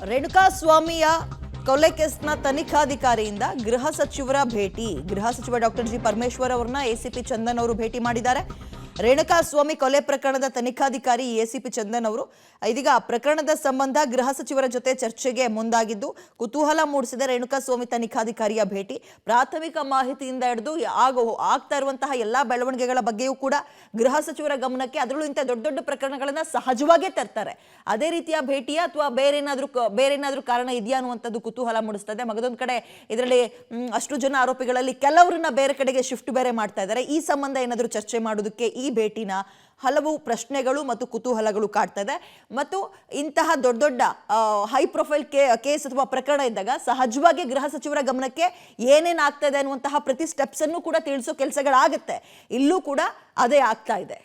ರೇಣುಕಾಸ್ವಾಮಿಯ ಕೊಲೆ ಕೇಸ್ನ ತನಿಖಾಧಿಕಾರಿಯಿಂದ ಗೃಹ ಸಚಿವರ ಭೇಟಿ. ಗೃಹ ಸಚಿವ ಡಾಕ್ಟರ್ ಜಿ ಪರಮೇಶ್ವರ್ ಅವರನ್ನ ಎಸಿಪಿ ಚಂದನ್ ಅವರು ಭೇಟಿ ಮಾಡಿದ್ದಾರೆ. ರೇಣುಕಾಸ್ವಾಮಿ ಕೊಲೆ ಪ್ರಕರಣದ ತನಿಖಾಧಿಕಾರಿ ಎಸಿಪಿ ಚಂದನ್ ಅವರು ಇದೀಗ ಪ್ರಕರಣದ ಸಂಬಂಧ ಗೃಹ ಸಚಿವರ ಜೊತೆ ಚರ್ಚೆಗೆ ಮುಂದಾಗಿದ್ದು ಕುತೂಹಲ ಮೂಡಿಸಿದ ರೇಣುಕಾಸ್ವಾಮಿ ತನಿಖಾಧಿಕಾರಿಯ ಭೇಟಿ. ಪ್ರಾಥಮಿಕ ಮಾಹಿತಿಯಿಂದ ಹಿಡಿದು ಆಗ್ತಾ ಇರುವಂತಹ ಎಲ್ಲಾ ಬೆಳವಣಿಗೆಗಳ ಬಗ್ಗೆಯೂ ಕೂಡ ಗೃಹ ಸಚಿವರ ಗಮನಕ್ಕೆ, ಅದರಲ್ಲೂ ಇಂಥ ದೊಡ್ಡ ದೊಡ್ಡ ಪ್ರಕರಣಗಳನ್ನ ಸಹಜವಾಗೇ ತರ್ತಾರೆ. ಅದೇ ರೀತಿಯ ಭೇಟಿಯ ಅಥವಾ ಬೇರೇನಾದ್ರೂ ಕಾರಣ ಇದೆಯಾ ಅನ್ನುವಂಥದ್ದು ಕುತೂಹಲ ಮೂಡಿಸ್ತದೆ. ಮಗದೊಂದು ಕಡೆ ಇದರಲ್ಲಿ ಅಷ್ಟು ಜನ ಆರೋಪಿಗಳಲ್ಲಿ ಕೆಲವರನ್ನ ಬೇರೆ ಕಡೆಗೆ ಶಿಫ್ಟ್ ಬೇರೆ ಮಾಡ್ತಾ ಇದ್ದಾರೆ. ಈ ಸಂಬಂಧ ಏನಾದರೂ ಚರ್ಚೆ ಮಾಡೋದಕ್ಕೆ ಈ ಭೇಟಿನ ಹಲವು ಪ್ರಶ್ನೆಗಳು ಮತ್ತು ಕುತೂಹಲಗಳು ಕಾಡ್ತಾ ಇದೆ. ಮತ್ತು ಇಂತಹ ದೊಡ್ಡ ದೊಡ್ಡ ಹೈ ಪ್ರೊಫೈಲ್ ಕೇಸ್ ಅಥವಾ ಪ್ರಕರಣ ಇದ್ದಾಗ ಸಹಜವಾಗಿ ಗೃಹ ಸಚಿವರ ಗಮನಕ್ಕೆ ಏನೇನ್ ಆಗ್ತಾ ಇದೆ ಅನ್ನುವಂತಹ ಪ್ರತಿ ಸ್ಟೆಪ್ಸ್ ಅನ್ನು ಕೂಡ ತಿಳಿಸೋ ಕೆಲಸಗಳಾಗುತ್ತೆ. ಇಲ್ಲೂ ಕೂಡ ಅದೇ ಆಗ್ತಾ ಇದೆ.